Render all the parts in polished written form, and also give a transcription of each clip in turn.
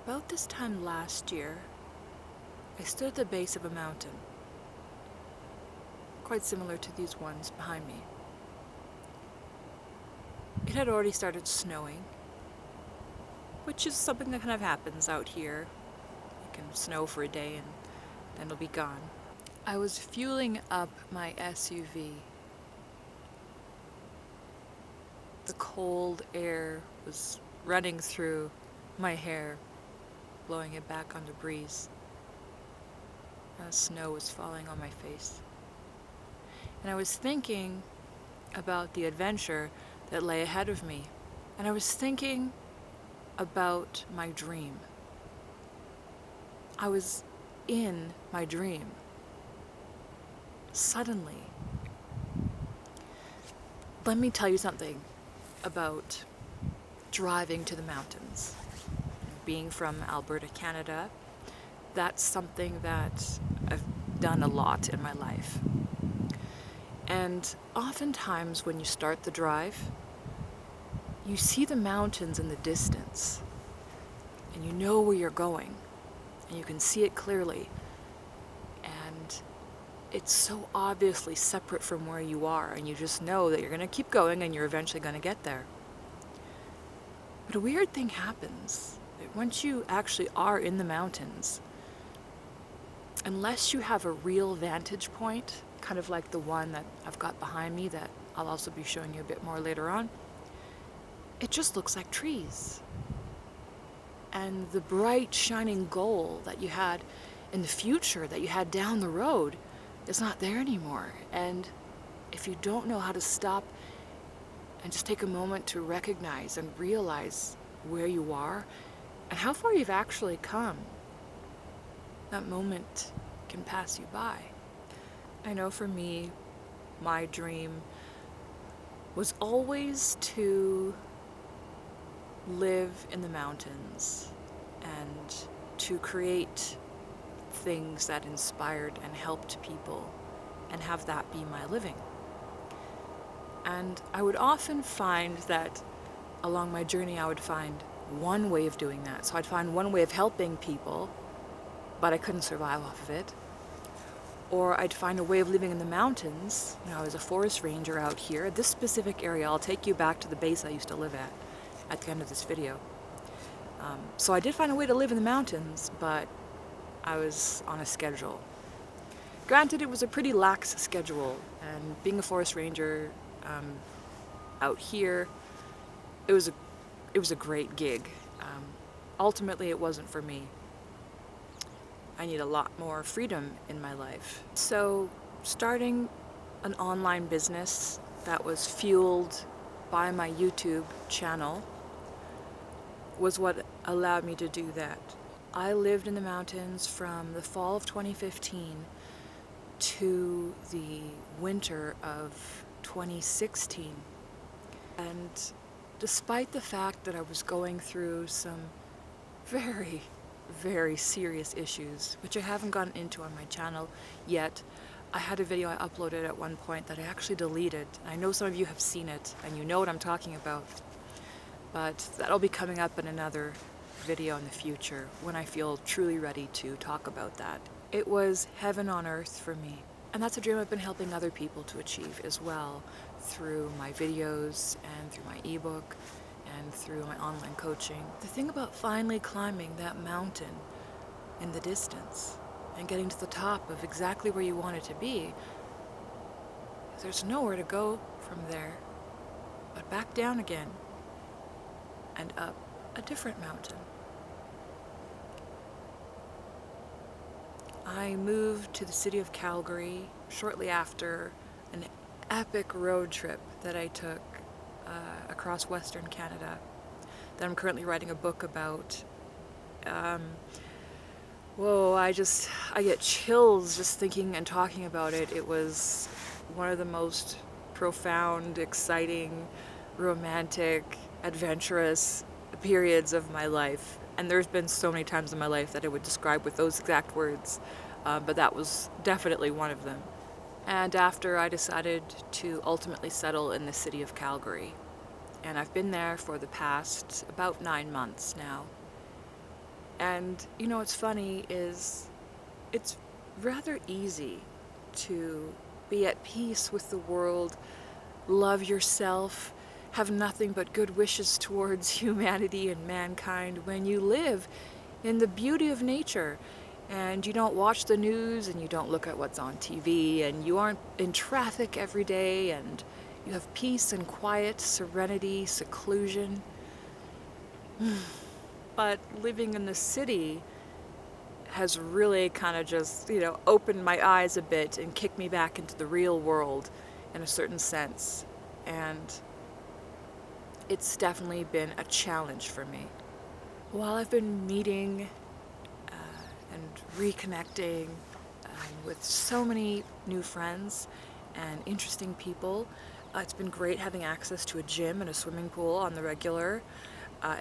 About this time last year, I stood at the base of a mountain, quite similar to these ones behind me. It had already started snowing, which is something that kind of happens out here. It can snow for a day and then it'll be gone. I was fueling up my SUV. The cold air was running through my hair, blowing it back on the breeze. The snow was falling on my face. And I was thinking about the adventure that lay ahead of me. And I was thinking about my dream. I was in my dream. Suddenly. Let me tell you something about driving to the mountains. Being from Alberta, Canada, that's something that I've done a lot in my life. And oftentimes when you start the drive, you see the mountains in the distance, and you know where you're going, and you can see it clearly, and it's so obviously separate from where you are, and you just know that you're going to keep going and you're eventually going to get there. But a weird thing happens. Once you actually are in the mountains, unless you have a real vantage point, kind of like the one that I've got behind me that I'll also be showing you a bit more later on, it just looks like trees. And the bright shining goal that you had in the future, that you had down the road, is not there anymore. And if you don't know how to stop and just take a moment to recognize and realize where you are and how far you've actually come, that moment can pass you by. I know for me, my dream was always to live in the mountains and to create things that inspired and helped people and have that be my living. And I would often find that along my journey I would find one way of doing that. So I'd find one way of helping people, but I couldn't survive off of it. Or I'd find a way of living in the mountains. I was a forest ranger out here. This specific area, I'll take you back to the base I used to live at the end of this video. So I did find a way to live in the mountains, but I was on a schedule. Granted, it was a pretty lax schedule, and being a forest ranger out here, it was a great gig. Ultimately, it wasn't for me. I need a lot more freedom in my life. So starting an online business that was fueled by my YouTube channel was what allowed me to do that. I lived in the mountains from the fall of 2015 to the winter of 2016. And despite the fact that I was going through some very, very serious issues, which I haven't gotten into on my channel yet. I had a video I uploaded at one point that I actually deleted. I know some of you have seen it and you know what I'm talking about, but that'll be coming up in another video in the future when I feel truly ready to talk about that. It was heaven on earth for me, and that's a dream I've been helping other people to achieve as well through my videos and through my ebook and through my online coaching. The thing about finally climbing that mountain in the distance and getting to the top of exactly where you want it to be, there's nowhere to go from there but back down again and up a different mountain. I moved to the city of Calgary shortly after an epic road trip that I took across Western Canada that I'm currently writing a book about. I get chills just thinking and talking about it. It was one of the most profound, exciting, romantic, adventurous periods of my life. And there's been so many times in my life that I would describe with those exact words, but that was definitely one of them. And after, I decided to ultimately settle in the city of Calgary. And I've been there for the past about 9 months now. And you know what's funny is it's rather easy to be at peace with the world, love yourself, have nothing but good wishes towards humanity and mankind when you live in the beauty of nature and you don't watch the news and you don't look at what's on TV and you aren't in traffic every day and you have peace and quiet, serenity, seclusion. But living in the city has really kind of just, opened my eyes a bit and kicked me back into the real world in a certain sense. And it's definitely been a challenge for me. While I've been meeting and reconnecting with so many new friends and interesting people, it's been great having access to a gym and a swimming pool on the regular.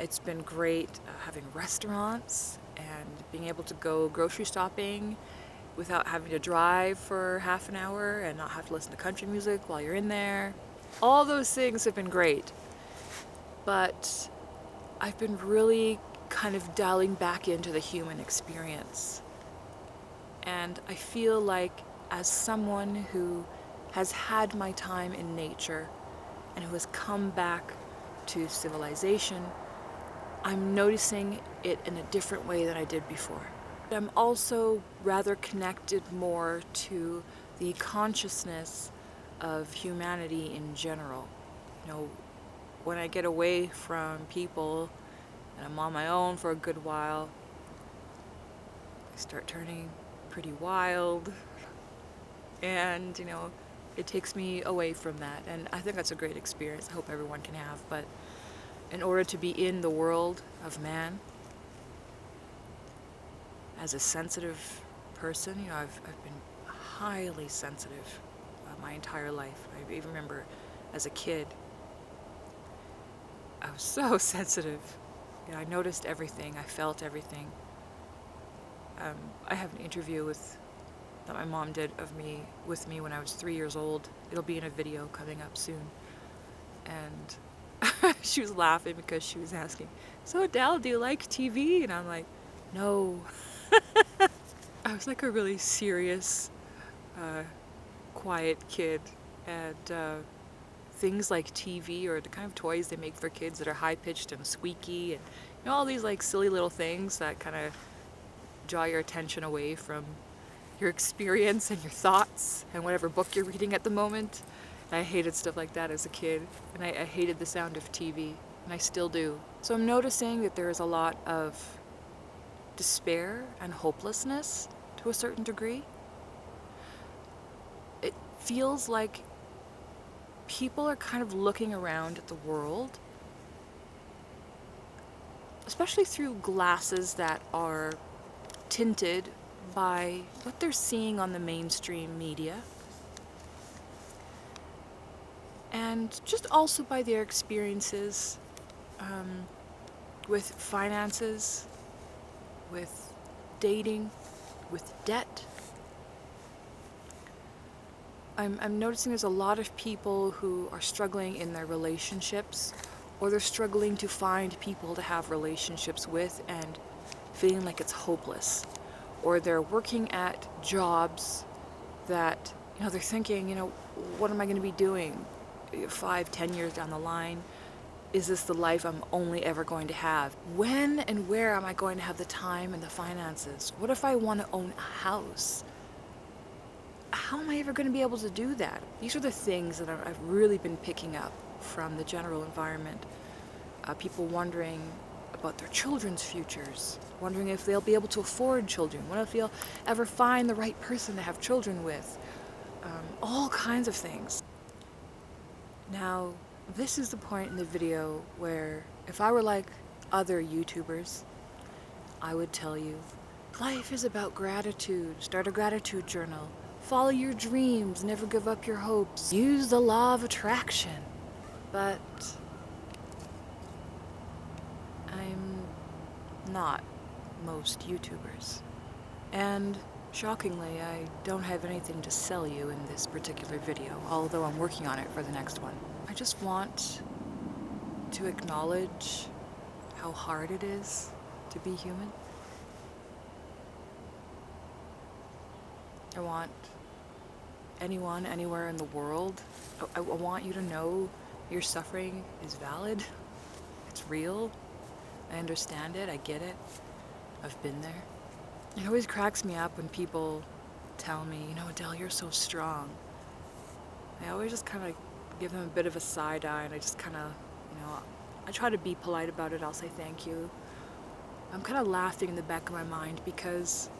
It's been great having restaurants and being able to go grocery shopping without having to drive for half an hour and not have to listen to country music while you're in there. All those things have been great. But I've been really kind of dialing back into the human experience. And I feel like as someone who has had my time in nature and who has come back to civilization, I'm noticing it in a different way than I did before. I'm also rather connected more to the consciousness of humanity in general. When I get away from people and I'm on my own for a good while, I start turning pretty wild. And, it takes me away from that. And I think that's a great experience I hope everyone can have. But in order to be in the world of man, as a sensitive person, I've been highly sensitive my entire life. I even remember as a kid, I was so sensitive. I noticed everything. I felt everything. I have an interview that my mom did with me when I was 3 years old. It'll be in a video coming up soon. And she was laughing because she was asking, "So Adele, do you like TV?" And I'm like, "No." I was like a really serious, quiet kid. And things like TV or the kind of toys they make for kids that are high-pitched and squeaky and all these like silly little things that kind of draw your attention away from your experience and your thoughts and whatever book you're reading at the moment. And I hated stuff like that as a kid, and I hated the sound of TV, and I still do. So I'm noticing that there is a lot of despair and hopelessness to a certain degree. It feels like people are kind of looking around at the world, especially through glasses that are tinted by what they're seeing on the mainstream media, and just also by their experiences with finances, with dating, with debt. I'm noticing there's a lot of people who are struggling in their relationships, or they're struggling to find people to have relationships with and feeling like it's hopeless. Or they're working at jobs that, they're thinking, what am I going to be doing 5-10 years down the line? Is this the life I'm only ever going to have? When and where am I going to have the time and the finances? What if I want to own a house? How am I ever going to be able to do that? These are the things that I've really been picking up from the general environment. People wondering about their children's futures, wondering if they'll be able to afford children, what if they'll ever find the right person to have children with, all kinds of things. Now, this is the point in the video where if I were like other YouTubers, I would tell you, life is about gratitude. Start a gratitude journal. Follow your dreams. Never give up your hopes. Use the law of attraction. But I'm not most YouTubers. And shockingly, I don't have anything to sell you in this particular video, although I'm working on it for the next one. I just want to acknowledge how hard it is to be human. I want anyone, anywhere in the world. I want you to know your suffering is valid. It's real. I understand it. I get it. I've been there. It always cracks me up when people tell me, Adele, you're so strong. I always just kind of give them a bit of a side eye, and I just kind of, I try to be polite about it. I'll say thank you. I'm kind of laughing in the back of my mind because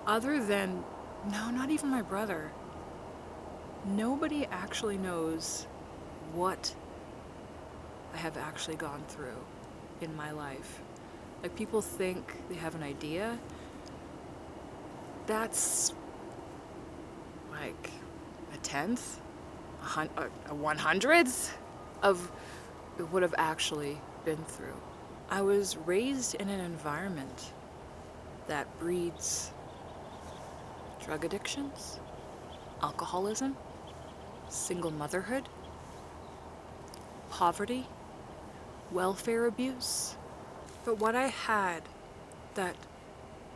other than, no, not even my brother, nobody actually knows what I have actually gone through in my life. Like, people think they have an idea. That's like a tenth, a 1/100th of what I've actually been through. I was raised in an environment that breeds drug addictions, alcoholism, single motherhood, poverty, welfare abuse. But what I had that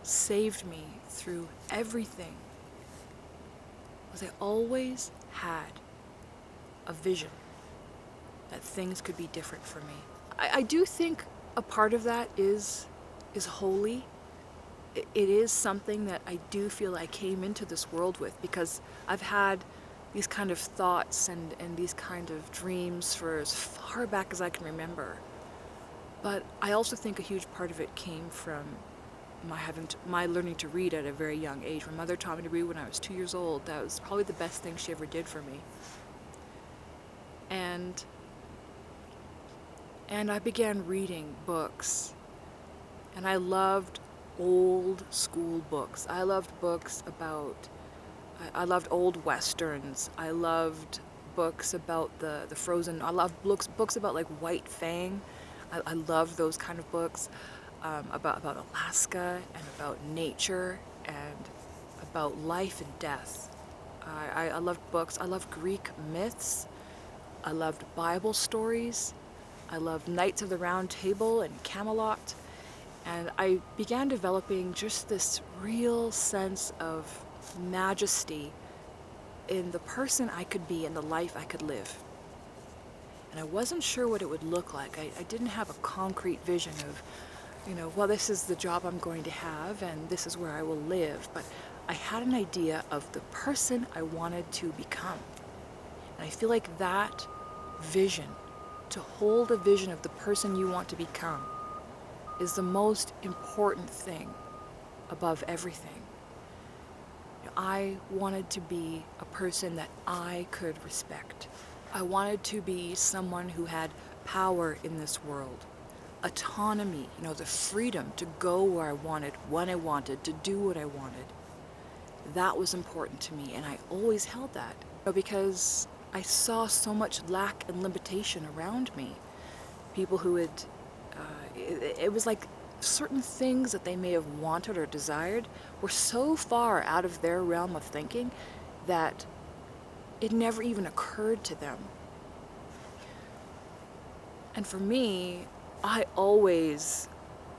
saved me through everything was I always had a vision that things could be different for me. I do think a part of that is holy. It is something that I do feel I came into this world with, because I've had these kind of thoughts and these kind of dreams for as far back as I can remember. But I also think a huge part of it came from my learning to read at a very young age. My mother taught me to read when I was 2 years old. That was probably the best thing she ever did for me. And I began reading books, and I loved old school books. I loved books about, I loved old westerns. I loved books about the frozen, I loved books about like White Fang. I loved those kind of books, about Alaska and about nature and about life and death. I loved books. I loved Greek myths. I loved Bible stories. I loved Knights of the Round Table and Camelot. And I began developing just this real sense of majesty in the person I could be and the life I could live. And I wasn't sure what it would look like. I didn't have a concrete vision of, well, this is the job I'm going to have and this is where I will live. But I had an idea of the person I wanted to become. And I feel like that vision, to hold a vision of the person you want to become, is the most important thing above everything. I wanted to be a person that I could respect. I wanted to be someone who had power in this world, autonomy, the freedom to go where I wanted, when I wanted, to do what I wanted. That was important to me, and I always held that, because I saw so much lack and limitation around me. People who had, it was like certain things that they may have wanted or desired were so far out of their realm of thinking that it never even occurred to them. And for me, I always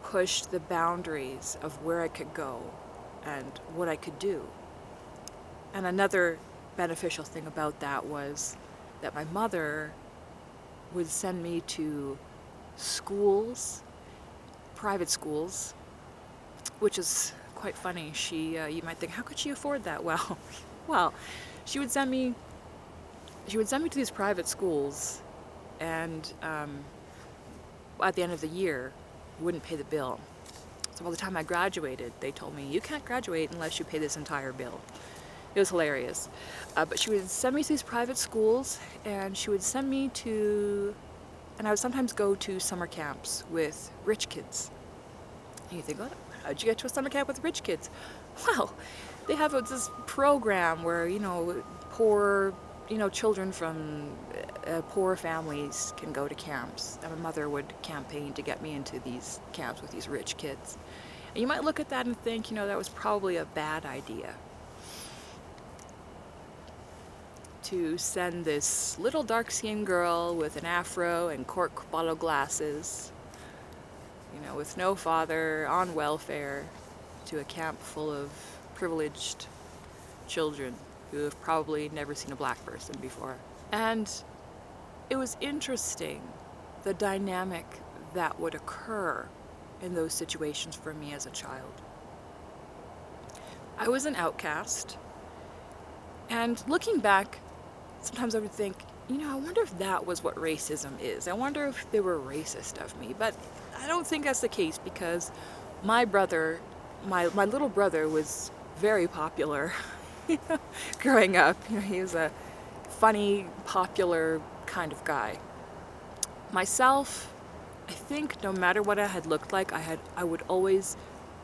pushed the boundaries of where I could go and what I could do. And another beneficial thing about that was that my mother would send me to schools, private schools, which is quite funny. You might think, how could she afford that? Well, she would send me to these private schools, and at the end of the year, wouldn't pay the bill. So by the time I graduated, they told me, you can't graduate unless you pay this entire bill. It was hilarious. But she would send me to these private schools, and she would send me to, and I would sometimes go to summer camps with rich kids. And you think, oh, how'd you get to a summer camp with rich kids? Well, they have this program where, poor, children from poor families can go to camps. And my mother would campaign to get me into these camps with these rich kids. And you might look at that and think, that was probably a bad idea. To send this little dark-skinned girl with an afro and cork bottle glasses, with no father, on welfare, to a camp full of privileged children who have probably never seen a black person before. And it was interesting, the dynamic that would occur in those situations for me as a child. I was an outcast, and looking back, sometimes I would think, I wonder if that was what racism is. I wonder if they were racist of me. But I don't think that's the case, because my brother, my little brother, was very popular growing up. He was a funny, popular kind of guy. Myself, I think no matter what I had looked like, I would always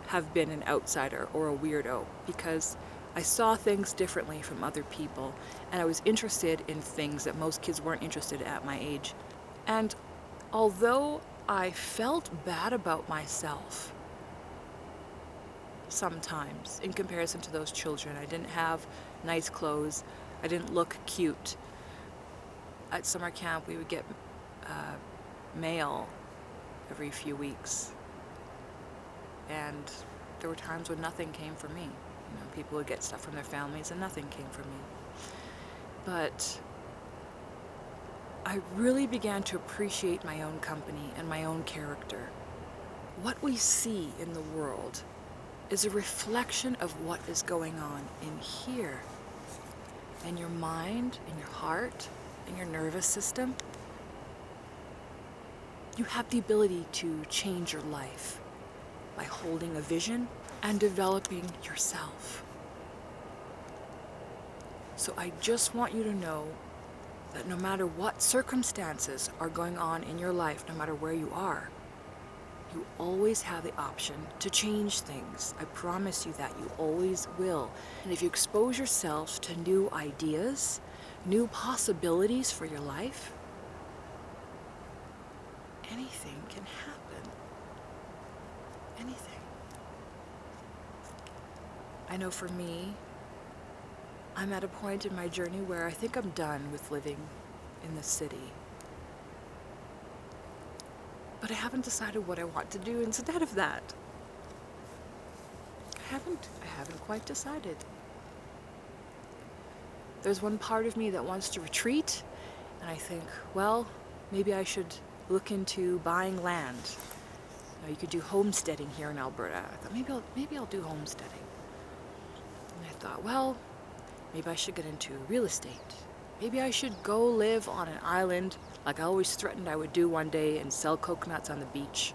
have been an outsider or a weirdo, because I saw things differently from other people, and I was interested in things that most kids weren't interested in at my age. And although I felt bad about myself sometimes in comparison to those children, I didn't have nice clothes, I didn't look cute. At summer camp, we would get mail every few weeks, and there were times when nothing came for me. People would get stuff from their families and nothing came from me. But I really began to appreciate my own company and my own character. What we see in the world is a reflection of what is going on in here, in your mind, in your heart, in your nervous system. You have the ability to change your life by holding a vision and developing yourself. So I just want you to know that no matter what circumstances are going on in your life, no matter where you are, you always have the option to change things. I promise you that you always will. And if you expose yourself to new ideas, new possibilities for your life, anything can happen. Anything. I know for me, I'm at a point in my journey where I think I'm done with living in the city. But I haven't decided what I want to do instead of that. I haven't quite decided. There's one part of me that wants to retreat, and I think, well, maybe I should look into buying land. You could do homesteading here in Alberta. I thought maybe I'll do homesteading. And I thought, well, maybe I should get into real estate. Maybe I should go live on an island like I always threatened I would do one day and sell coconuts on the beach.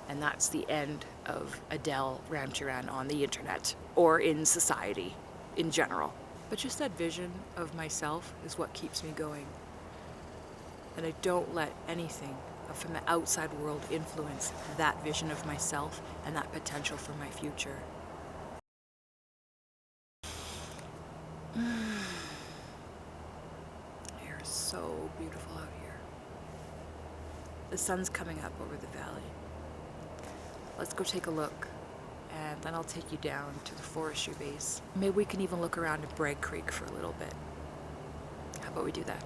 And that's the end of Adele Ramcharan on the internet or in society in general. But just that vision of myself is what keeps me going. And I don't let anything from the outside world influence that vision of myself and that potential for my future. Air is so beautiful out here. The sun's coming up over the valley. Let's go take a look, and then I'll take you down to the forestry base. Maybe we can even look around at Bragg Creek for a little bit. How about we do that?